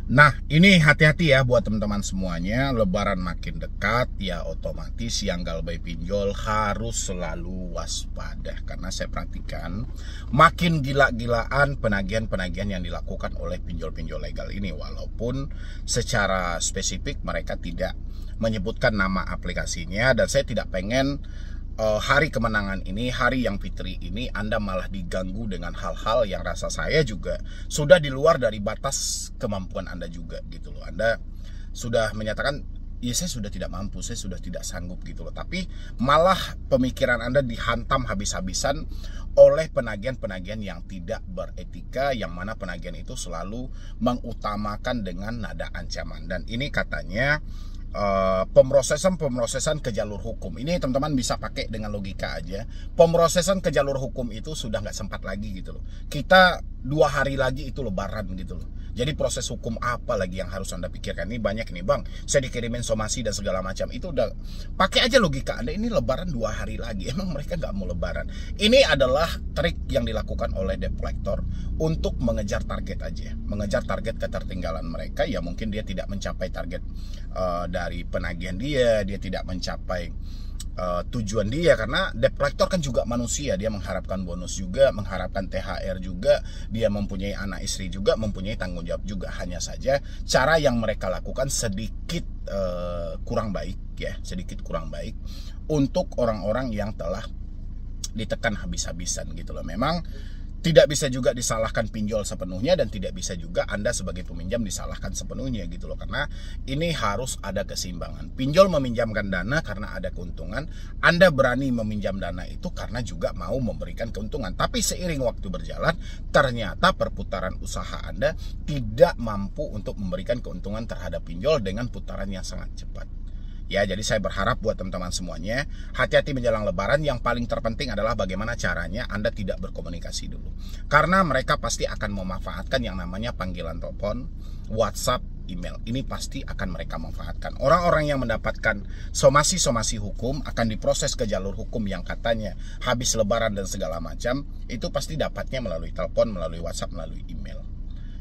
Nah, ini hati-hati ya buat teman-teman semuanya. Lebaran makin dekat, ya otomatis yang galbay pinjol harus selalu waspada. Karena saya perhatikan makin gila-gilaan penagihan-penagihan yang dilakukan oleh pinjol-pinjol legal ini. Walaupun secara spesifik mereka tidak menyebutkan nama aplikasinya. Dan saya tidak pengen hari kemenangan ini, hari yang fitri ini, Anda malah diganggu dengan hal-hal yang rasa saya juga sudah di luar dari batas kemampuan Anda juga gitu loh. Anda sudah menyatakan, ya saya sudah tidak mampu, saya sudah tidak sanggup gitu loh. Tapi malah pemikiran Anda dihantam habis-habisan oleh penagihan-penagihan yang tidak beretika, yang mana penagihan itu selalu mengutamakan dengan nada ancaman. Dan ini katanya pemrosesan ke jalur hukum. Ini teman-teman bisa pakai dengan logika aja. Pemrosesan ke jalur hukum itu sudah nggak sempat lagi gitu loh. Kita 2 hari lagi itu lebaran gitu loh. Jadi proses hukum apa lagi yang harus Anda pikirkan? Ini banyak nih bang, saya dikirimin somasi dan segala macam. Itu udah, pakai aja logika Anda, ini lebaran 2 hari lagi. Emang mereka nggak mau lebaran? Ini adalah trik yang dilakukan oleh debt collector untuk mengejar target aja. Mengejar target ketertinggalan mereka. Ya mungkin dia tidak mencapai target dari penagihan dia tidak mencapai tujuan dia, karena debt collector kan juga manusia, dia mengharapkan bonus juga, mengharapkan THR juga, dia mempunyai anak istri juga, mempunyai tanggung jawab juga. Hanya saja cara yang mereka lakukan sedikit kurang baik ya, sedikit kurang baik untuk orang-orang yang telah ditekan habis-habisan gitu loh. Memang tidak bisa juga disalahkan pinjol sepenuhnya, dan tidak bisa juga Anda sebagai peminjam disalahkan sepenuhnya gitu loh. Karena ini harus ada keseimbangan. Pinjol meminjamkan dana karena ada keuntungan. Anda berani meminjam dana itu karena juga mau memberikan keuntungan. Tapi seiring waktu berjalan, ternyata perputaran usaha Anda tidak mampu untuk memberikan keuntungan terhadap pinjol dengan putaran yang sangat cepat. Ya, jadi saya berharap buat teman-teman semuanya, hati-hati menjelang lebaran. Yang paling terpenting adalah bagaimana caranya Anda tidak berkomunikasi dulu. Karena mereka pasti akan memanfaatkan yang namanya panggilan telepon, WhatsApp, email. Ini pasti akan mereka manfaatkan. Orang-orang yang mendapatkan somasi-somasi hukum akan diproses ke jalur hukum yang katanya habis lebaran dan segala macam, itu pasti dapatnya melalui telepon, melalui WhatsApp, melalui email.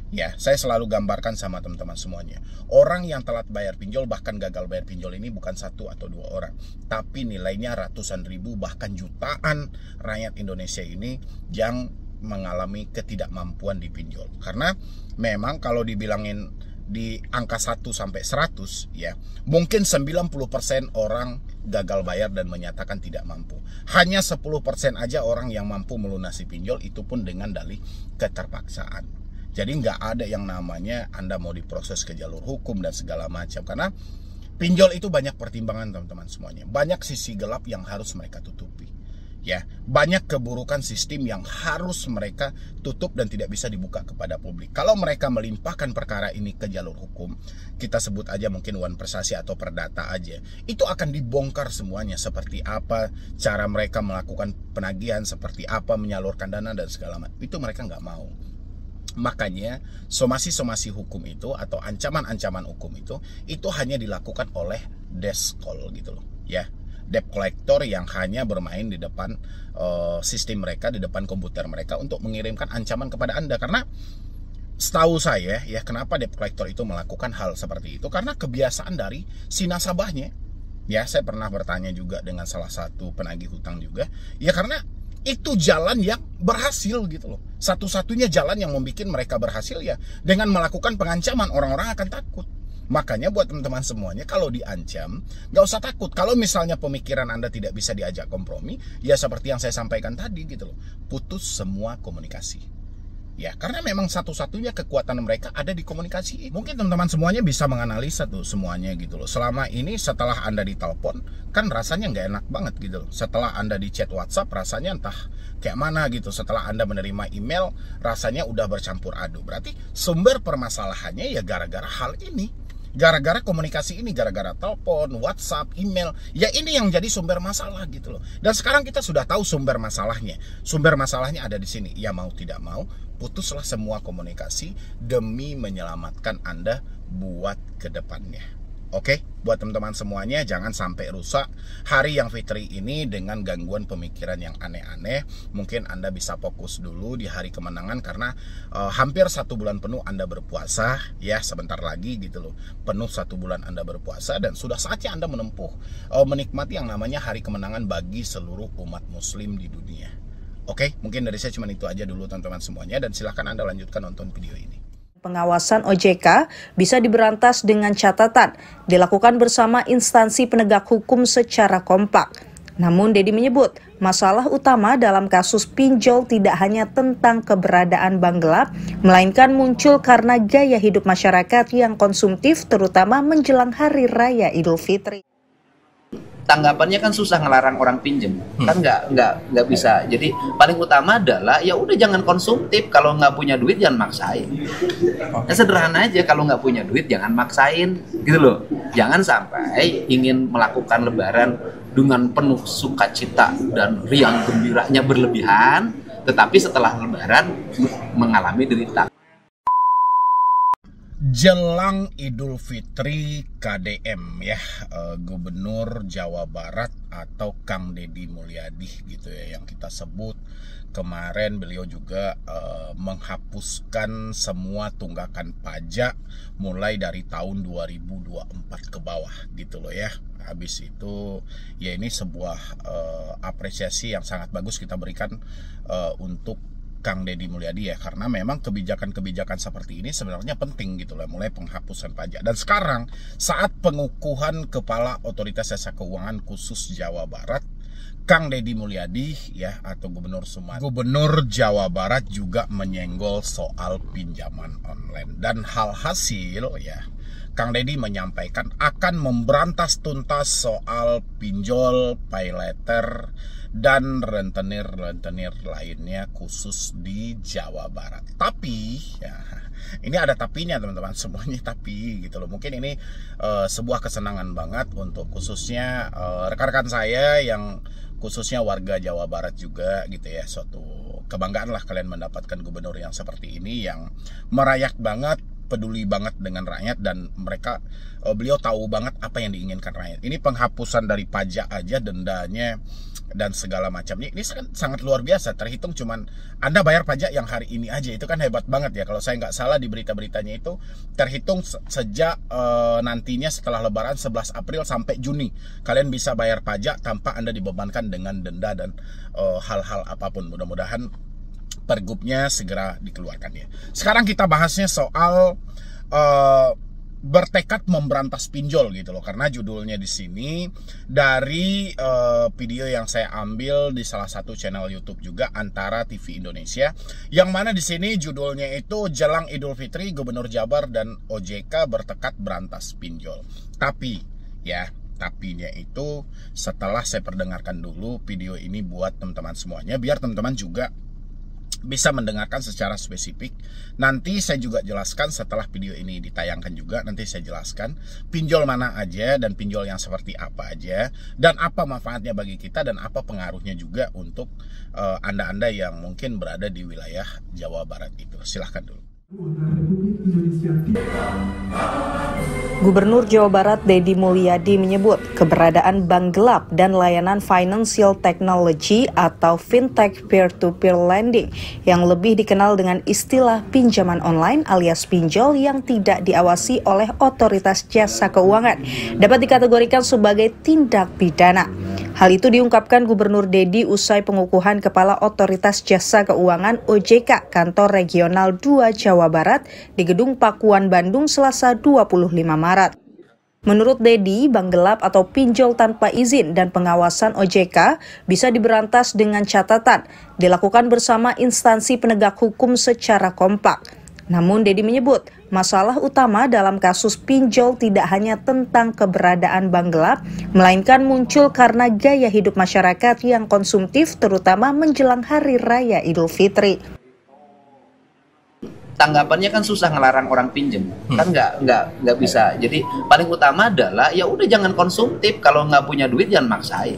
Ya, saya selalu gambarkan sama teman-teman semuanya. Orang yang telat bayar pinjol, bahkan gagal bayar pinjol ini bukan 1 atau 2 orang, tapi nilainya ratusan ribu, bahkan jutaan rakyat Indonesia ini yang mengalami ketidakmampuan di pinjol. Karena memang kalau dibilangin di angka 1 sampai 100 ya, mungkin 90% orang gagal bayar dan menyatakan tidak mampu. Hanya 10% aja orang yang mampu melunasi pinjol, itu pun dengan dalih keterpaksaan. Jadi nggak ada yang namanya Anda mau diproses ke jalur hukum dan segala macam. Karena pinjol itu banyak pertimbangan teman-teman semuanya. Banyak sisi gelap yang harus mereka tutupi. Ya, banyak keburukan sistem yang harus mereka tutup dan tidak bisa dibuka kepada publik. Kalau mereka melimpahkan perkara ini ke jalur hukum, kita sebut aja mungkin One Persasi atau Perdata aja, itu akan dibongkar semuanya. Seperti apa cara mereka melakukan penagihan, seperti apa menyalurkan dana dan segala macam. Itu mereka nggak mau. Makanya somasi-somasi hukum itu atau ancaman-ancaman hukum itu hanya dilakukan oleh deskol gitu loh ya, debt collector yang hanya bermain di depan sistem mereka, di depan komputer mereka untuk mengirimkan ancaman kepada Anda. Karena setahu saya ya, kenapa debt collector itu melakukan hal seperti itu, karena kebiasaan dari si nasabahnya. Ya, saya pernah bertanya juga dengan salah satu penagih hutang juga, ya karena itu jalan yang berhasil gitu loh. Satu-satunya jalan yang membuat mereka berhasil ya dengan melakukan pengancaman. Orang-orang akan takut. Makanya buat teman-teman semuanya, kalau diancam nggak usah takut. Kalau misalnya pemikiran Anda tidak bisa diajak kompromi, ya seperti yang saya sampaikan tadi gitu loh, putus semua komunikasi. Ya, karena memang satu-satunya kekuatan mereka ada di komunikasi. Mungkin teman-teman semuanya bisa menganalisa tuh semuanya gitu loh. Selama ini setelah Anda ditelepon, kan rasanya nggak enak banget gitu loh. Setelah Anda di chat WhatsApp, rasanya entah kayak mana gitu. Setelah Anda menerima email, rasanya udah bercampur aduk. Berarti sumber permasalahannya ya gara-gara hal ini. Gara-gara komunikasi ini, gara-gara telepon, WhatsApp, email, ya ini yang jadi sumber masalah gitu loh. Dan sekarang kita sudah tahu sumber masalahnya. Sumber masalahnya ada di sini. Ya mau tidak mau, putuslah semua komunikasi demi menyelamatkan Anda buat ke depannya. Oke, buat teman-teman semuanya, jangan sampai rusak hari yang fitri ini dengan gangguan pemikiran yang aneh-aneh. Mungkin Anda bisa fokus dulu di hari kemenangan karena hampir 1 bulan penuh Anda berpuasa, ya sebentar lagi gitu loh. Penuh 1 bulan Anda berpuasa dan sudah saatnya Anda menikmati yang namanya hari kemenangan bagi seluruh umat muslim di dunia. Oke, mungkin dari saya cuma itu aja dulu teman-teman semuanya, dan silahkan Anda lanjutkan nonton video ini. Pengawasan OJK bisa diberantas dengan catatan dilakukan bersama instansi penegak hukum secara kompak. Namun Dedi menyebut, masalah utama dalam kasus pinjol tidak hanya tentang keberadaan bank gelap, melainkan muncul karena gaya hidup masyarakat yang konsumtif terutama menjelang Hari Raya Idul Fitri. Tanggapannya kan susah ngelarang orang pinjem, kan nggak bisa. Jadi paling utama adalah ya udah jangan konsumtif, kalau nggak punya duit jangan maksain. Ya sederhana aja, kalau nggak punya duit jangan maksain, gitu loh. Jangan sampai ingin melakukan Lebaran dengan penuh sukacita dan riang gembiranya berlebihan, tetapi setelah Lebaran mengalami derita. Jelang Idul Fitri KDM ya, Gubernur Jawa Barat atau Kang Deddy Mulyadi gitu ya yang kita sebut. Kemarin beliau juga menghapuskan semua tunggakan pajak mulai dari tahun 2024 ke bawah gitu loh ya. Habis itu ya ini sebuah apresiasi yang sangat bagus kita berikan untuk Kang Deddy Mulyadi ya, karena memang kebijakan-kebijakan seperti ini sebenarnya penting gitu loh, mulai penghapusan pajak. Dan sekarang saat pengukuhan Kepala Otoritas Jasa Keuangan khusus Jawa Barat, Kang Deddy Mulyadi ya atau Gubernur Jawa Barat juga menyenggol soal pinjaman online. Dan hal hasil ya, Kang Deddy menyampaikan akan memberantas tuntas soal pinjol, pay letter, dan rentenir lainnya khusus di Jawa Barat. Tapi ya, ini ada tapinya teman-teman semuanya, tapi gitu loh. Mungkin ini sebuah kesenangan banget untuk khususnya rekan-rekan saya yang khususnya warga Jawa Barat juga gitu ya. Suatu kebanggaan lah kalian mendapatkan gubernur yang seperti ini, yang merayak banget, peduli banget dengan rakyat, dan beliau tahu banget apa yang diinginkan rakyat. Ini penghapusan dari pajak aja, dendanya dan segala macamnya ini sangat luar biasa. Terhitung cuman Anda bayar pajak yang hari ini aja, itu kan hebat banget ya. Kalau saya nggak salah di berita-beritanya itu terhitung sejak nantinya setelah Lebaran 11 April sampai Juni kalian bisa bayar pajak tanpa Anda dibebankan dengan denda dan hal-hal apapun. Mudah-mudahan pergubnya segera dikeluarkan ya. Sekarang kita bahasnya soal bertekad memberantas pinjol gitu loh, karena judulnya di sini dari video yang saya ambil di salah satu channel YouTube juga Antara TV Indonesia, yang mana di sini judulnya itu jelang Idul Fitri Gubernur Jabar dan OJK bertekad berantas pinjol. Tapi ya, tapinya itu setelah saya perdengarkan dulu video ini buat teman-teman semuanya, biar teman-teman juga bisa mendengarkan secara spesifik. Nanti saya juga jelaskan setelah video ini ditayangkan juga, nanti saya jelaskan pinjol mana aja dan pinjol yang seperti apa aja, dan apa manfaatnya bagi kita dan apa pengaruhnya juga untuk Anda-Anda yang mungkin berada di wilayah Jawa Barat itu. Silahkan dulu. Gubernur Jawa Barat Deddy Mulyadi menyebut keberadaan bank gelap dan layanan financial technology atau fintech peer-to-peer lending yang lebih dikenal dengan istilah pinjaman online alias pinjol yang tidak diawasi oleh otoritas jasa keuangan dapat dikategorikan sebagai tindak pidana. Hal itu diungkapkan Gubernur Deddy usai pengukuhan Kepala Otoritas Jasa Keuangan OJK Kantor Regional 2 Jawa Barat di Gedung Pakuan Bandung Selasa 25 Maret. Menurut Deddy, bank gelap atau pinjol tanpa izin dan pengawasan OJK bisa diberantas dengan catatan dilakukan bersama instansi penegak hukum secara kompak. Namun Deddy menyebut, masalah utama dalam kasus pinjol tidak hanya tentang keberadaan bank gelap, melainkan muncul karena gaya hidup masyarakat yang konsumtif terutama menjelang Hari Raya Idul Fitri. Tanggapannya kan susah ngelarang orang pinjem, kan nggak bisa. Jadi paling utama adalah ya udah jangan konsumtif, kalau nggak punya duit jangan maksain.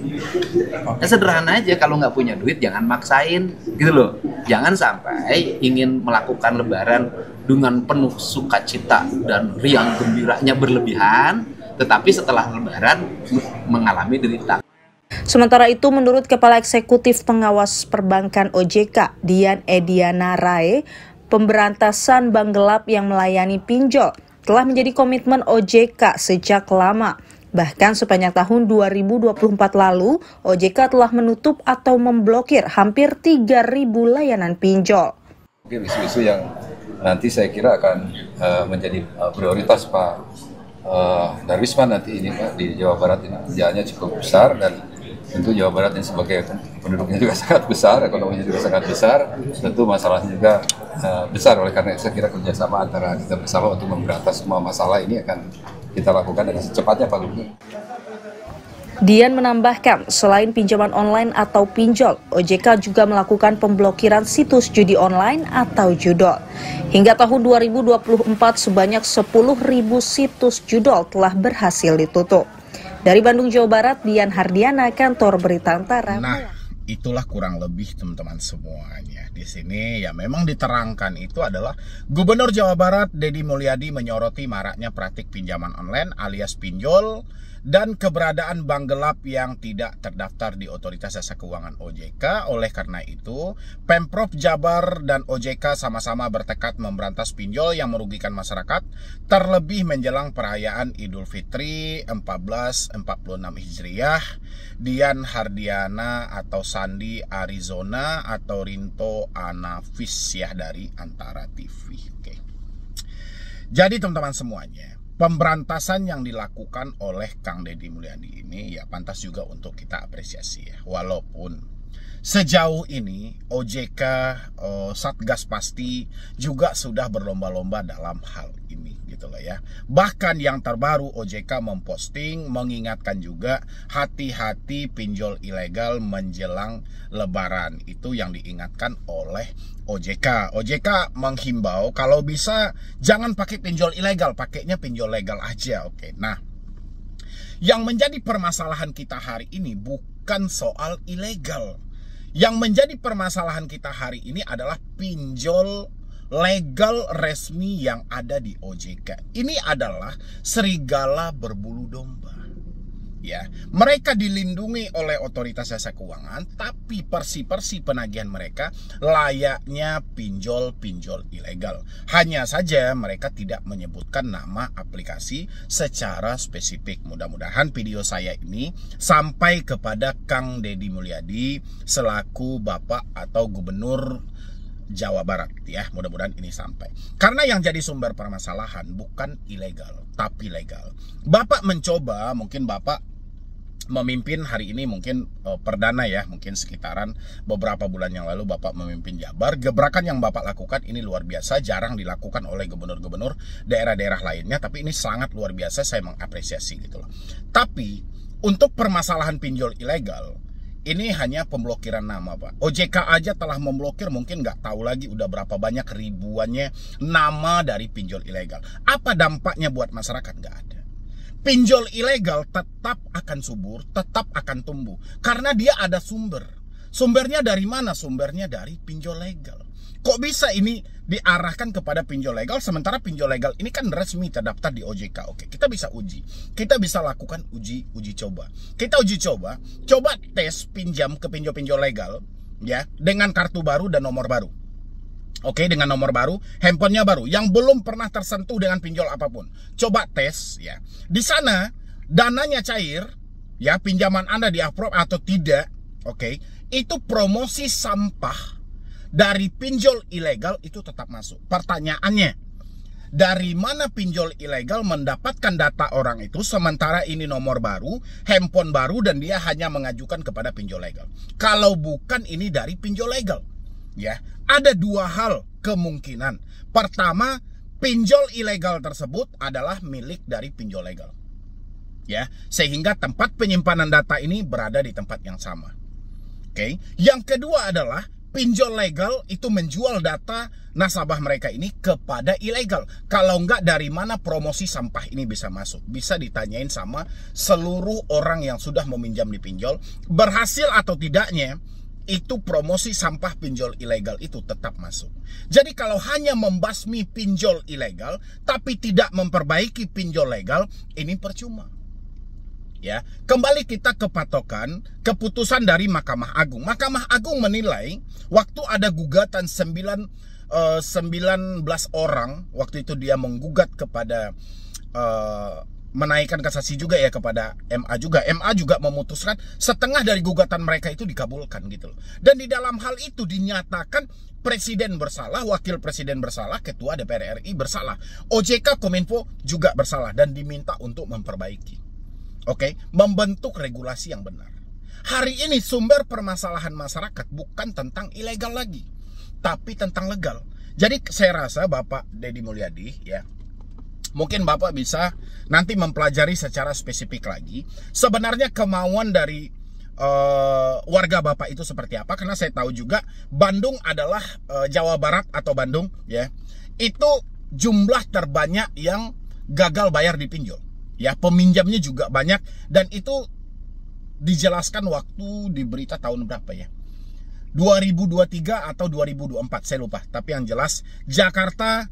Ya sederhana aja, kalau nggak punya duit jangan maksain, gitu loh. Jangan sampai ingin melakukan Lebaran dengan penuh sukacita dan riang gembiranya berlebihan, tetapi setelah Lebaran mengalami derita. Sementara itu, menurut Kepala Eksekutif Pengawas Perbankan OJK, Dian Ediana Rae, pemberantasan bank gelap yang melayani pinjol telah menjadi komitmen OJK sejak lama. Bahkan sepanjang tahun 2024 lalu, OJK telah menutup atau memblokir hampir 3.000 layanan pinjol. Mungkin isu-isu yang nanti saya kira akan menjadi prioritas Pak Darwisman nanti ini Pak, di Jawa Barat ini. Kerjaannya cukup besar dan tentu Jawa Barat ini sebagai penduduknya juga sangat besar, ekonominya juga sangat besar, tentu masalahnya juga besar. Oleh karena itu saya kira kerjasama antara kita bersama untuk memberantas semua masalah ini akan kita lakukan dengan secepatnya Pak Gubernur. Dian menambahkan, selain pinjaman online atau pinjol, OJK juga melakukan pemblokiran situs judi online atau judol. Hingga tahun 2024, sebanyak 10.000 situs judol telah berhasil ditutup. Dari Bandung, Jawa Barat, Dian Hardiana, Kantor Berita Antara. Nah, itulah kurang lebih teman-teman semuanya. Di sini ya memang diterangkan itu adalah Gubernur Jawa Barat Deddy Mulyadi menyoroti maraknya praktik pinjaman online alias pinjol dan keberadaan bank gelap yang tidak terdaftar di Otoritas Jasa Keuangan OJK. Oleh karena itu, Pemprov Jabar dan OJK sama-sama bertekad memberantas pinjol yang merugikan masyarakat, terlebih menjelang perayaan Idul Fitri 1446 Hijriah. Dian Hardiana atau Sandi Arizona atau Rinto Anafis ya dari Antara TV. Oke. Jadi teman-teman semuanya, pemberantasan yang dilakukan oleh Kang Deddy Mulyadi ini ya pantas juga untuk kita apresiasi ya. Walaupun sejauh ini OJK, Satgas Pasti juga sudah berlomba-lomba dalam hal ini gitu loh ya. Bahkan yang terbaru OJK memposting mengingatkan juga hati-hati pinjol ilegal menjelang Lebaran. Itu yang diingatkan oleh OJK. OJK menghimbau kalau bisa jangan pakai pinjol ilegal, pakainya pinjol legal aja. Oke. Nah, yang menjadi permasalahan kita hari ini bukan soal ilegal. Yang menjadi permasalahan kita hari ini adalah pinjol legal resmi yang ada di OJK. Ini adalah serigala berbulu domba. Ya, mereka dilindungi oleh Otoritas Jasa Keuangan, tapi persi-persi penagihan mereka layaknya pinjol-pinjol ilegal. Hanya saja mereka tidak menyebutkan nama aplikasi secara spesifik. Mudah-mudahan video saya ini sampai kepada Kang Deddy Mulyadi selaku Bapak atau Gubernur Jawa Barat ya, mudah-mudahan ini sampai. Karena yang jadi sumber permasalahan bukan ilegal, tapi legal. Bapak mencoba, mungkin Bapak memimpin hari ini mungkin perdana ya, mungkin sekitaran beberapa bulan yang lalu Bapak memimpin Jabar. Gebrakan yang Bapak lakukan ini luar biasa, jarang dilakukan oleh gubernur-gubernur daerah-daerah lainnya, tapi ini sangat luar biasa, saya mengapresiasi gitu loh. Tapi untuk permasalahan pinjol ilegal ini hanya pemblokiran nama Pak. OJK aja telah memblokir, mungkin nggak tahu lagi udah berapa banyak ribuannya nama dari pinjol ilegal. Apa dampaknya buat masyarakat? Nggak ada. Pinjol ilegal tetap akan subur, tetap akan tumbuh. Karena dia ada sumber. Sumbernya dari mana? Sumbernya dari pinjol legal. Kok bisa ini diarahkan kepada pinjol legal, sementara pinjol legal ini kan resmi terdaftar di OJK. Oke, kita bisa uji. Kita bisa lakukan uji coba. Kita uji coba tes pinjam ke pinjol-pinjol legal ya dengan kartu baru dan nomor baru. Oke, dengan nomor baru, handphonenya baru yang belum pernah tersentuh dengan pinjol apapun. Coba tes ya. Di sana dananya cair ya, pinjaman Anda di-approve atau tidak. Oke, itu promosi sampah dari pinjol ilegal itu tetap masuk. Pertanyaannya, dari mana pinjol ilegal mendapatkan data orang itu sementara ini nomor baru, handphone baru, dan dia hanya mengajukan kepada pinjol legal? Kalau bukan ini dari pinjol legal, ya ada dua hal kemungkinan. Pertama, pinjol ilegal tersebut adalah milik dari pinjol legal, ya, sehingga tempat penyimpanan data ini berada di tempat yang sama. Oke, yang kedua adalah pinjol legal itu menjual data nasabah mereka ini kepada ilegal. Kalau enggak, dari mana promosi sampah ini bisa masuk? Bisa ditanyain sama seluruh orang yang sudah meminjam di pinjol. Berhasil atau tidaknya, itu promosi sampah pinjol ilegal itu tetap masuk. Jadi kalau hanya membasmi pinjol ilegal tapi tidak memperbaiki pinjol legal, ini percuma. Ya, kembali kita ke patokan keputusan dari Mahkamah Agung. Mahkamah Agung menilai waktu ada gugatan 19 orang, waktu itu dia menggugat kepada menaikkan kasasi juga ya kepada MA juga. MA juga memutuskan setengah dari gugatan mereka itu dikabulkan gitu loh. Dan di dalam hal itu dinyatakan presiden bersalah, wakil presiden bersalah, ketua DPR RI bersalah, OJK Kominfo juga bersalah dan diminta untuk memperbaiki. Oke, membentuk regulasi yang benar. Hari ini sumber permasalahan masyarakat bukan tentang ilegal lagi, tapi tentang legal. Jadi saya rasa Bapak Deddy Mulyadi ya, mungkin Bapak bisa nanti mempelajari secara spesifik lagi sebenarnya kemauan dari warga Bapak itu seperti apa. Karena saya tahu juga Bandung adalah Jawa Barat atau Bandung ya, itu jumlah terbanyak yang gagal bayar di pinjol. Ya, peminjamnya juga banyak dan itu dijelaskan waktu di berita tahun berapa ya? 2023 atau 2024 saya lupa. Tapi yang jelas Jakarta,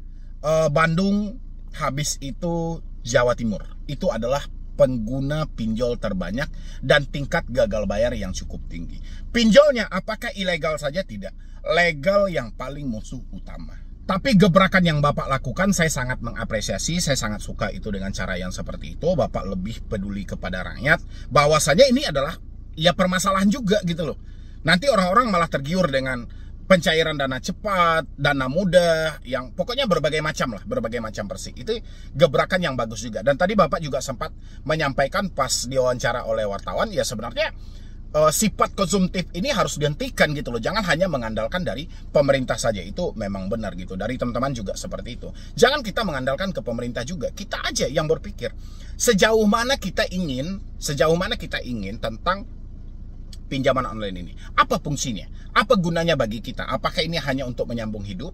Bandung, habis itu Jawa Timur. Itu adalah pengguna pinjol terbanyak dan tingkat gagal bayar yang cukup tinggi. Pinjolnya apakah ilegal saja? Tidak. Legal yang paling musuh utama. Tapi gebrakan yang Bapak lakukan saya sangat mengapresiasi, saya sangat suka itu dengan cara yang seperti itu. Bapak lebih peduli kepada rakyat, bahwasanya ini adalah ya permasalahan juga gitu loh. Nanti orang-orang malah tergiur dengan pencairan dana cepat, dana mudah, yang pokoknya berbagai macam lah, berbagai macam persi. Itu gebrakan yang bagus juga. Dan tadi Bapak juga sempat menyampaikan pas diwawancara oleh wartawan, ya sebenarnya sifat konsumtif ini harus dihentikan gitu loh. Jangan hanya mengandalkan dari pemerintah saja. Itu memang benar gitu. Dari teman-teman juga seperti itu. Jangan kita mengandalkan ke pemerintah juga. Kita aja yang berpikir sejauh mana kita ingin tentang pinjaman online ini. Apa fungsinya? Apa gunanya bagi kita? Apakah ini hanya untuk menyambung hidup?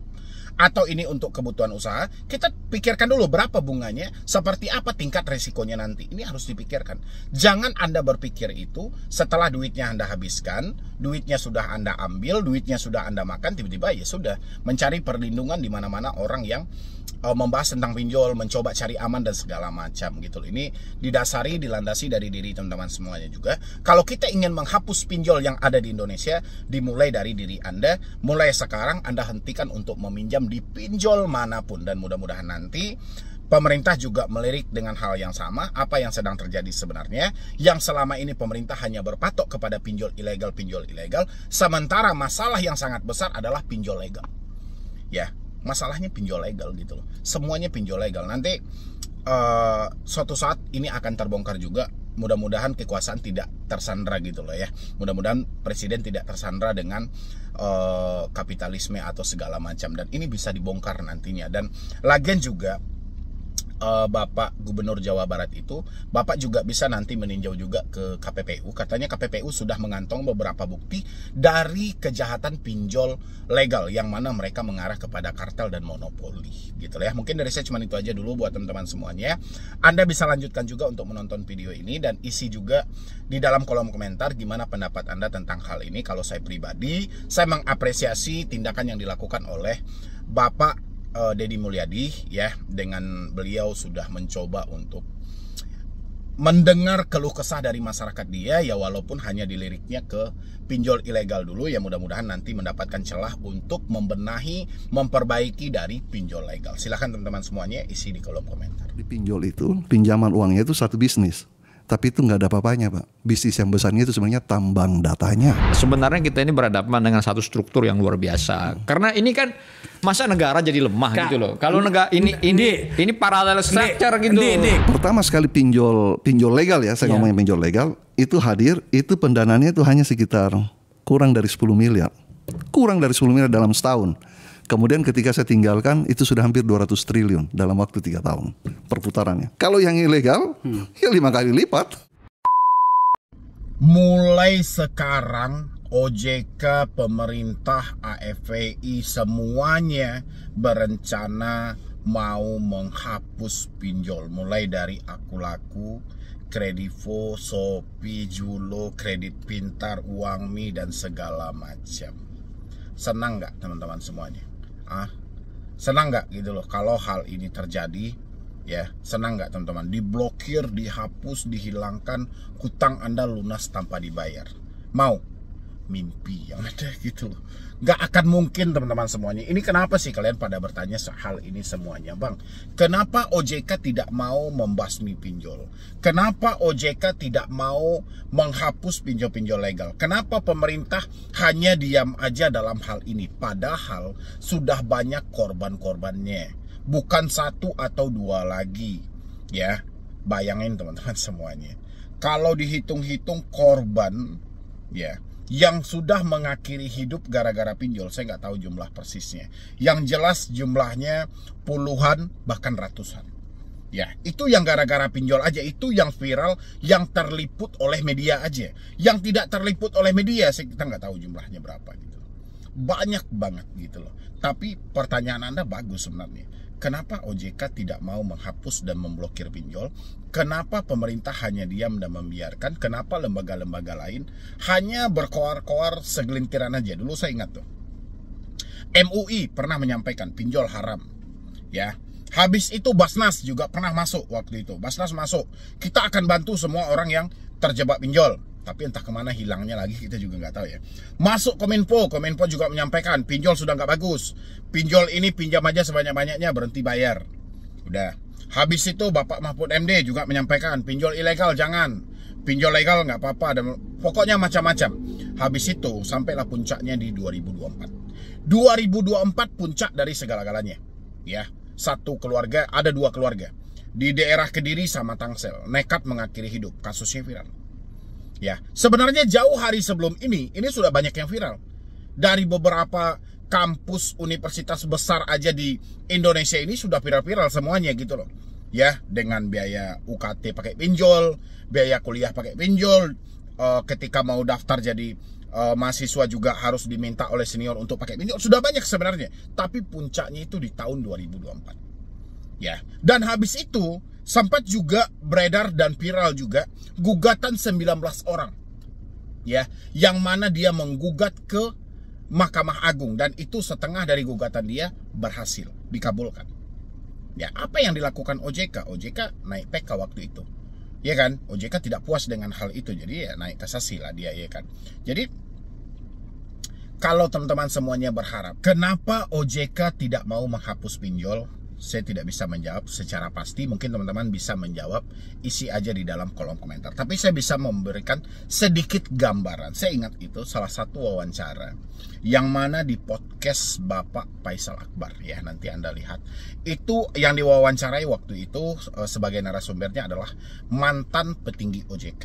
Atau ini untuk kebutuhan usaha? Kita pikirkan dulu berapa bunganya, seperti apa tingkat resikonya nanti. Ini harus dipikirkan. Jangan Anda berpikir itu setelah duitnya Anda habiskan, duitnya sudah Anda ambil, duitnya sudah Anda makan, tiba-tiba ya sudah mencari perlindungan di mana-mana orang yang membahas tentang pinjol, mencoba cari aman dan segala macam gitu loh. Ini didasari, dilandasi dari diri teman-teman semuanya juga. Kalau kita ingin menghapus pinjol yang ada di Indonesia, dimulai dari diri Anda. Mulai sekarang Anda hentikan untuk meminjam di pinjol manapun, dan mudah-mudahan nanti pemerintah juga melirik dengan hal yang sama apa yang sedang terjadi sebenarnya, yang selama ini pemerintah hanya berpatok kepada pinjol ilegal, sementara masalah yang sangat besar adalah pinjol legal. Ya, masalahnya pinjol legal gitu loh. Semuanya pinjol legal. Nanti suatu saat ini akan terbongkar juga. Mudah-mudahan kekuasaan tidak tersandra gitu loh ya. Mudah-mudahan presiden tidak tersandra dengan kapitalisme atau segala macam. Dan ini bisa dibongkar nantinya. Dan lagian juga Bapak Gubernur Jawa Barat itu, Bapak juga bisa nanti meninjau juga ke KPPU. Katanya KPPU sudah mengantong beberapa bukti dari kejahatan pinjol legal yang mana mereka mengarah kepada kartel dan monopoli gitu ya. Mungkin dari saya cuma itu aja dulu buat teman-teman semuanya. Anda bisa lanjutkan juga untuk menonton video ini dan isi juga di dalam kolom komentar gimana pendapat Anda tentang hal ini. Kalau saya pribadi, saya mengapresiasi tindakan yang dilakukan oleh Bapak Deddy Mulyadi ya, dengan beliau sudah mencoba untuk mendengar keluh kesah dari masyarakat dia ya, walaupun hanya diliriknya ke pinjol ilegal dulu ya. Mudah-mudahan nanti mendapatkan celah untuk membenahi, memperbaiki dari pinjol legal. Silahkan teman-teman semuanya isi di kolom komentar. Di pinjol itu, pinjaman uangnya itu satu bisnis. Tapi itu nggak ada apa-apanya, Pak. Bisnis yang besarnya itu sebenarnya tambang datanya. Sebenarnya kita ini berhadapan dengan satu struktur yang luar biasa. Karena ini kan masa negara jadi lemah gitu loh. Kalau negara ini paralel structure gitu. Pertama sekali pinjol legal ya, saya ngomongin pinjol legal, itu hadir, itu pendanaannya itu hanya sekitar kurang dari 10 miliar. Kurang dari 10 miliar dalam setahun. Kemudian ketika saya tinggalkan itu sudah hampir 200 triliun dalam waktu 3 tahun perputarannya. Kalau yang ilegal ya 5 kali lipat. Mulai sekarang OJK, pemerintah, AFPI semuanya berencana mau menghapus pinjol, mulai dari Akulaku, Kredivo, Shopee, Julo, Kredit Pintar, Uangmi, dan segala macam. Senang nggak teman-teman semuanya? Senang nggak gitu loh kalau hal ini terjadi? Ya, senang nggak teman-teman? Diblokir, dihapus, dihilangkan, hutang Anda lunas tanpa dibayar. Mau? Mimpi yang ada gitu loh. Nggak akan mungkin teman-teman semuanya. Ini kenapa sih kalian pada bertanya soal ini semuanya, Bang? Kenapa OJK tidak mau membasmi pinjol? Kenapa OJK tidak mau menghapus pinjol-pinjol legal? Kenapa pemerintah hanya diam aja dalam hal ini? Padahal sudah banyak korban-korbannya. Bukan satu atau dua lagi. Ya, bayangin teman-teman semuanya. Kalau dihitung-hitung korban, ya, yang sudah mengakhiri hidup gara-gara pinjol, saya nggak tahu jumlah persisnya. Yang jelas jumlahnya puluhan bahkan ratusan. Ya, itu yang gara-gara pinjol aja, itu yang viral, yang terliput oleh media aja. Yang tidak terliput oleh media, kita nggak tahu jumlahnya berapa gitu. Banyak banget gitu loh. Tapi pertanyaan Anda bagus sebenarnya. Kenapa OJK tidak mau menghapus dan memblokir pinjol? Kenapa pemerintah hanya diam dan membiarkan? Kenapa lembaga-lembaga lain hanya berkoar-koar segelintiran aja? Dulu saya ingat tuh, MUI pernah menyampaikan pinjol haram. Ya, habis itu Basnas juga pernah masuk waktu itu. Basnas masuk, kita akan bantu semua orang yang terjebak pinjol. Tapi entah kemana hilangnya lagi, kita juga nggak tahu ya. Masuk Kominfo juga menyampaikan pinjol sudah nggak bagus. Pinjol ini pinjam aja sebanyak-banyaknya, berhenti bayar. Udah. Habis itu Bapak Mahfud MD juga menyampaikan pinjol ilegal jangan. Pinjol legal nggak apa-apa. Dan pokoknya macam-macam. Habis itu sampailah puncaknya di 2024. 2024 puncak dari segala-galanya. Ya, satu keluarga, ada dua keluarga di daerah Kediri sama Tangsel nekat mengakhiri hidup. Kasusnya viral. Ya, sebenarnya jauh hari sebelum ini sudah banyak yang viral. Dari beberapa kampus universitas besar aja di Indonesia ini sudah viral-viral semuanya gitu loh. Ya, dengan biaya UKT pakai pinjol, biaya kuliah pakai pinjol, ketika mau daftar jadi mahasiswa juga harus diminta oleh senior untuk pakai pinjol. Sudah banyak sebenarnya, tapi puncaknya itu di tahun 2024. Ya, dan habis itu sempat juga beredar dan viral juga gugatan 19 orang. Ya, yang mana dia menggugat ke Mahkamah Agung dan itu setengah dari gugatan dia berhasil dikabulkan. Ya, apa yang dilakukan OJK? OJK naik PK waktu itu. Ya kan? OJK tidak puas dengan hal itu, jadi ya naik kasasi lah dia, ya kan. Jadi kalau teman-teman semuanya berharap, kenapa OJK tidak mau menghapus pinjol? Saya tidak bisa menjawab secara pasti. Mungkin teman-teman bisa menjawab, isi aja di dalam kolom komentar. Tapi saya bisa memberikan sedikit gambaran. Saya ingat itu salah satu wawancara yang mana di podcast Bapak Faisal Akbar, ya, nanti Anda lihat. Itu yang diwawancarai waktu itu sebagai narasumbernya adalah mantan petinggi OJK.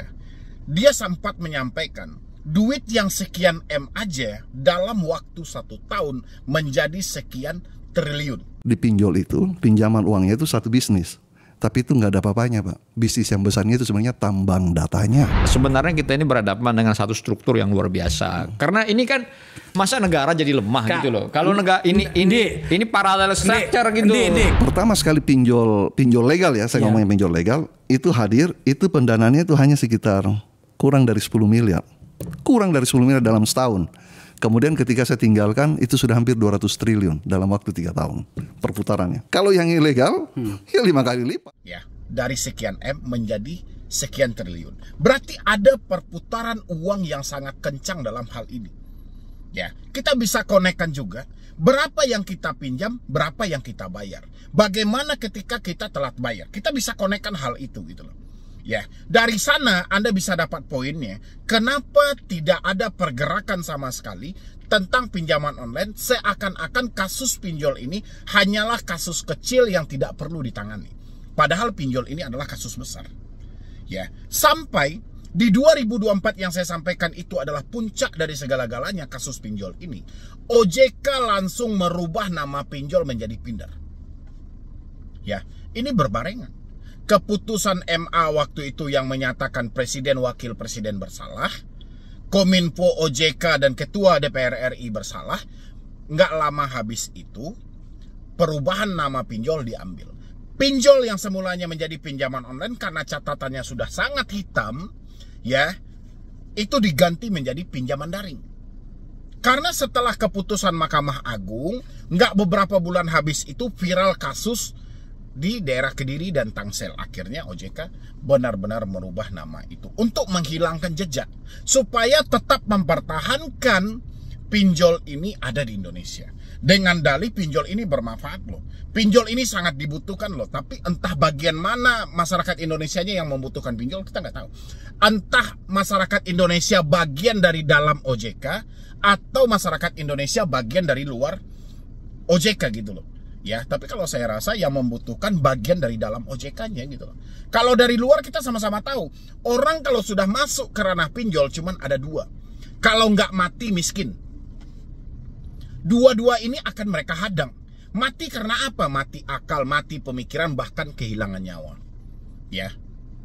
Dia sempat menyampaikan duit yang sekian M aja dalam waktu 1 tahun menjadi sekian triliun. Di pinjol itu, pinjaman uangnya itu satu bisnis. Tapi itu nggak ada apa-apanya, Pak. Bisnis yang besarnya itu sebenarnya tambang datanya. Sebenarnya kita ini berhadapan dengan satu struktur yang luar biasa. Karena ini kan masa negara jadi lemah gitu loh. Kalau negara ini parallel structure gitu. Pertama sekali pinjol legal ya, saya ngomongin pinjol legal, itu hadir, itu pendananya itu hanya sekitar kurang dari 10 miliar. Kurang dari 10 miliar dalam setahun. Kemudian ketika saya tinggalkan itu sudah hampir 200 triliun dalam waktu 3 tahun perputarannya. Kalau yang ilegal ya 5 kali lipat. Ya, dari sekian M menjadi sekian triliun. Berarti ada perputaran uang yang sangat kencang dalam hal ini. Ya, kita bisa konekkan juga berapa yang kita pinjam, berapa yang kita bayar. Bagaimana ketika kita telat bayar? Kita bisa konekkan hal itu gitu loh. Ya, dari sana Anda bisa dapat poinnya. Kenapa tidak ada pergerakan sama sekali tentang pinjaman online? Seakan-akan kasus pinjol ini hanyalah kasus kecil yang tidak perlu ditangani. Padahal pinjol ini adalah kasus besar. Ya, sampai di 2024 yang saya sampaikan itu adalah puncak dari segala-galanya kasus pinjol ini. OJK langsung merubah nama pinjol menjadi Pindar. Ya, ini berbarengan. Keputusan MA waktu itu yang menyatakan presiden wakil presiden bersalah, Kominfo, OJK dan ketua DPR RI bersalah. Nggak lama habis itu perubahan nama pinjol diambil. Pinjol yang semulanya menjadi pinjaman online karena catatannya sudah sangat hitam, ya, itu diganti menjadi pinjaman daring. Karena setelah keputusan Mahkamah Agung, nggak beberapa bulan habis itu viral kasus di daerah Kediri dan Tangsel. Akhirnya OJK benar-benar merubah nama itu untuk menghilangkan jejak, supaya tetap mempertahankan pinjol ini ada di Indonesia. Dengan dalih pinjol ini bermanfaat loh. Pinjol ini sangat dibutuhkan loh. Tapi entah bagian mana masyarakat Indonesianya yang membutuhkan pinjol, kita nggak tahu. Entah masyarakat Indonesia bagian dari dalam OJK, atau masyarakat Indonesia bagian dari luar OJK gitu loh. Ya, tapi kalau saya rasa yang membutuhkan bagian dari dalam OJK-nya gitu loh. Kalau dari luar kita sama-sama tahu, orang kalau sudah masuk ke ranah pinjol cuman ada dua. Kalau nggak mati miskin. Dua-dua ini akan mereka hadang. Mati karena apa? Mati akal, mati pemikiran, bahkan kehilangan nyawa. Ya,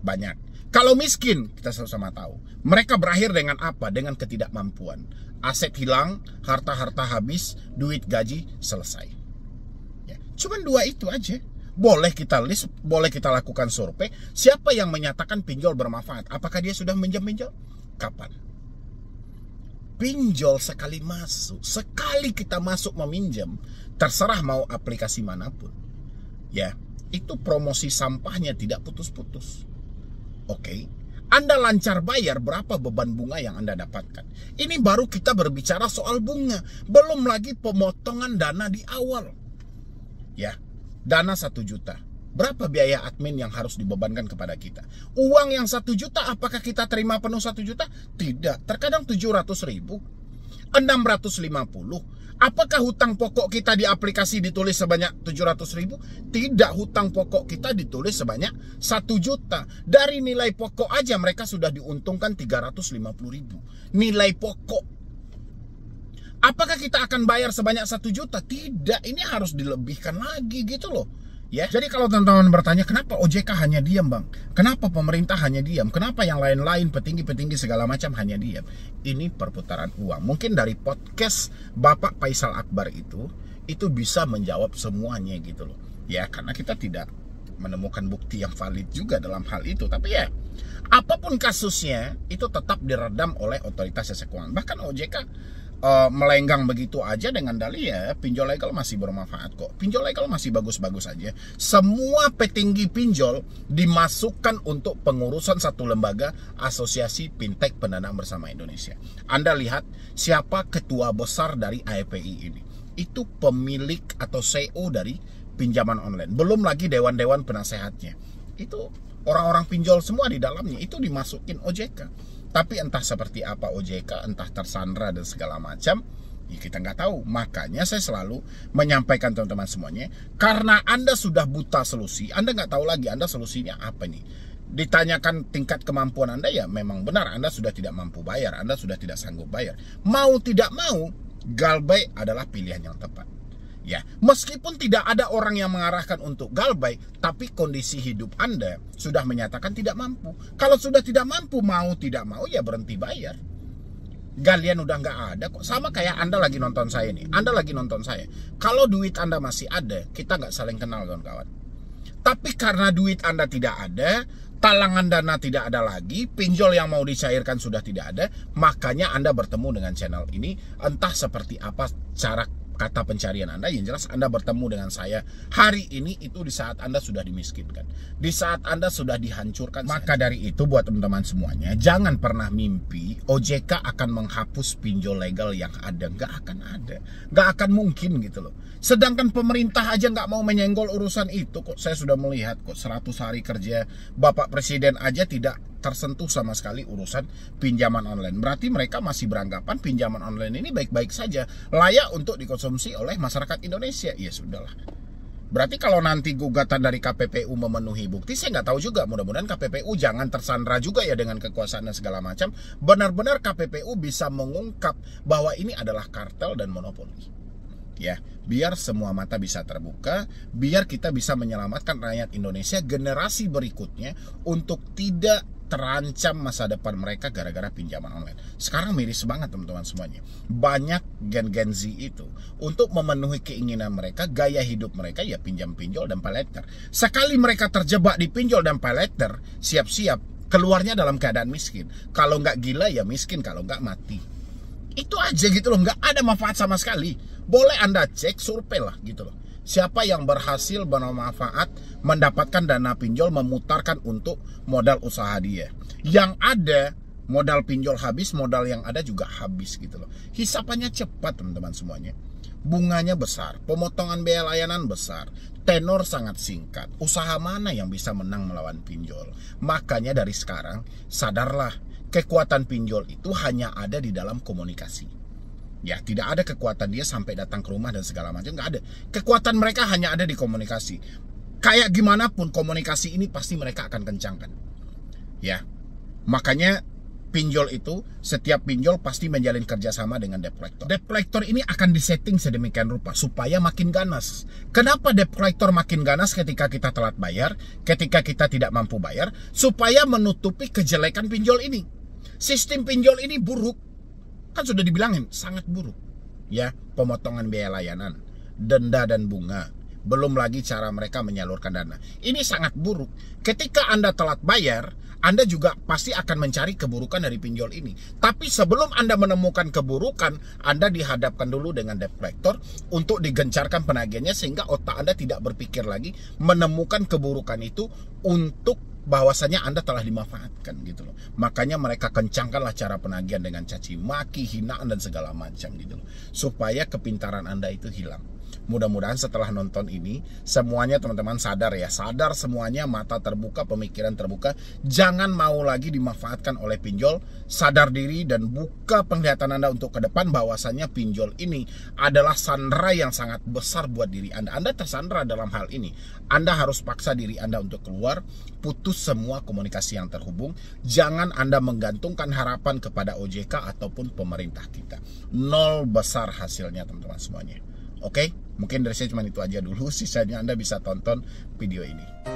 banyak. Kalau miskin, kita sama-sama tahu. Mereka berakhir dengan apa? Dengan ketidakmampuan. Aset hilang, harta-harta habis, duit gaji selesai. Ya, cuman dua itu aja. Boleh kita list, boleh kita lakukan survei. Siapa yang menyatakan pinjol bermanfaat? Apakah dia sudah minjam-minjam? Kapan? Pinjol sekali masuk, sekali kita masuk meminjam, terserah mau aplikasi manapun, ya, itu promosi sampahnya tidak putus-putus. Oke, Anda lancar bayar, berapa beban bunga yang Anda dapatkan? Ini baru kita berbicara soal bunga, belum lagi pemotongan dana di awal. Ya, dana 1 juta. Berapa biaya admin yang harus dibebankan kepada kita? Uang yang 1 juta, apakah kita terima penuh 1 juta? Tidak, terkadang 700.000, 650. Apakah hutang pokok kita di aplikasi ditulis sebanyak 700.000? Tidak, hutang pokok kita ditulis sebanyak 1 juta. Dari nilai pokok aja mereka sudah diuntungkan 350.000. Nilai pokok. Apakah kita akan bayar sebanyak 1 juta? Tidak, ini harus dilebihkan lagi gitu loh. Ya, jadi kalau teman-teman bertanya kenapa OJK hanya diam bang, kenapa pemerintah hanya diam, kenapa yang lain-lain petinggi-petinggi segala macam hanya diam, ini perputaran uang. Mungkin dari podcast Bapak Faisal Akbar itu bisa menjawab semuanya gitu loh. Ya, karena kita tidak menemukan bukti yang valid juga dalam hal itu. Tapi ya, apapun kasusnya itu tetap diredam oleh otoritas jasa keuangan. Bahkan OJK melenggang begitu aja dengan dalih ya pinjol legal masih bermanfaat kok. Pinjol legal masih bagus-bagus aja. Semua petinggi pinjol dimasukkan untuk pengurusan satu lembaga Asosiasi Fintech Pendanaan Bersama Indonesia. Anda lihat siapa ketua besar dari AFPI ini. Itu pemilik atau CEO dari pinjaman online. Belum lagi dewan-dewan penasehatnya. Itu orang-orang pinjol semua di dalamnya. Itu dimasukin OJK. Tapi entah seperti apa OJK, entah tersandra dan segala macam, ya kita nggak tahu. Makanya saya selalu menyampaikan teman-teman semuanya, karena Anda sudah buta solusi, Anda nggak tahu lagi Anda solusinya apa nih. Ditanyakan tingkat kemampuan Anda, ya memang benar Anda sudah tidak mampu bayar, Anda sudah tidak sanggup bayar. Mau tidak mau, Galbay adalah pilihan yang tepat. Ya, meskipun tidak ada orang yang mengarahkan untuk Galbay, tapi kondisi hidup Anda sudah menyatakan tidak mampu. Kalau sudah tidak mampu, mau tidak mau ya berhenti bayar. Galian udah nggak ada kok. Sama kayak Anda lagi nonton saya nih. Anda lagi nonton saya. Kalau duit Anda masih ada, kita nggak saling kenal kawan-kawan. Tapi karena duit Anda tidak ada, talangan dana tidak ada lagi, pinjol yang mau dicairkan sudah tidak ada, makanya Anda bertemu dengan channel ini. Entah seperti apa cara kata pencarian Anda, yang jelas Anda bertemu dengan saya hari ini itu di saat Anda sudah dimiskinkan, di saat Anda sudah dihancurkan. Maka dari itu buat teman-teman semuanya, jangan pernah mimpi OJK akan menghapus pinjol legal yang ada. Nggak akan ada, nggak akan mungkin gitu loh. Sedangkan pemerintah aja nggak mau menyenggol urusan itu kok. Saya sudah melihat kok 100 hari kerja Bapak Presiden aja tidak tersentuh sama sekali urusan pinjaman online. Berarti mereka masih beranggapan pinjaman online ini baik-baik saja, layak untuk dikonsumsi oleh masyarakat Indonesia. Ya sudahlah. Berarti kalau nanti gugatan dari KPPU memenuhi bukti, saya nggak tahu juga. Mudah-mudahan KPPU jangan tersandra juga ya dengan kekuasaan dan segala macam. Benar-benar KPPU bisa mengungkap bahwa ini adalah kartel dan monopoli. Ya, biar semua mata bisa terbuka, biar kita bisa menyelamatkan rakyat Indonesia generasi berikutnya untuk tidak terancam masa depan mereka gara-gara pinjaman online. Sekarang miris banget teman-teman semuanya. Banyak Gen Z itu untuk memenuhi keinginan mereka, gaya hidup mereka ya pinjam-pinjol dan pay later. Sekali mereka terjebak di pinjol dan pay later, siap-siap keluarnya dalam keadaan miskin. Kalau nggak gila ya miskin, kalau nggak mati. Itu aja gitu loh, nggak ada manfaat sama sekali. Boleh Anda cek, survei lah gitu loh. Siapa yang berhasil bermanfaat mendapatkan dana pinjol, memutarkan untuk modal usaha dia. Yang ada modal pinjol habis, modal yang ada juga habis gitu loh. Hisapannya cepat teman-teman semuanya. Bunganya besar, pemotongan biaya layanan besar, tenor sangat singkat. Usaha mana yang bisa menang melawan pinjol? Makanya dari sekarang sadarlah, kekuatan pinjol itu hanya ada di dalam komunikasi. Ya, tidak ada kekuatan dia sampai datang ke rumah dan segala macam, nggak ada. Kekuatan mereka hanya ada di komunikasi. Kayak gimana pun komunikasi ini pasti mereka akan kencangkan. Ya, makanya pinjol itu, setiap pinjol pasti menjalin kerjasama dengan debt collector. Debt collector ini akan disetting sedemikian rupa supaya makin ganas. Kenapa debt collector makin ganas ketika kita telat bayar, ketika kita tidak mampu bayar? Supaya menutupi kejelekan pinjol ini. Sistem pinjol ini buruk. Kan sudah dibilangin sangat buruk. Ya, pemotongan biaya layanan, denda dan bunga, belum lagi cara mereka menyalurkan dana. Ini sangat buruk. Ketika Anda telat bayar, Anda juga pasti akan mencari keburukan dari pinjol ini. Tapi sebelum Anda menemukan keburukan, Anda dihadapkan dulu dengan debt collector untuk digencarkan penagihannya, sehingga otak Anda tidak berpikir lagi menemukan keburukan itu untuk bahwasanya Anda telah dimanfaatkan gitu loh. Makanya mereka kencangkanlah cara penagihan dengan caci maki, hinaan dan segala macam gitu loh. Supaya kepintaran Anda itu hilang. Mudah-mudahan setelah nonton ini semuanya teman-teman sadar ya, sadar semuanya, mata terbuka, pemikiran terbuka, jangan mau lagi dimanfaatkan oleh pinjol, sadar diri dan buka penglihatan Anda untuk ke depan bahwasanya pinjol ini adalah sandera yang sangat besar buat diri Anda. Anda tersandera dalam hal ini. Anda harus paksa diri Anda untuk keluar, putus semua komunikasi yang terhubung. Jangan Anda menggantungkan harapan kepada OJK ataupun pemerintah kita. Nol besar hasilnya teman-teman semuanya. Oke, mungkin dari saya cuma itu aja dulu. Sisanya Anda bisa tonton video ini.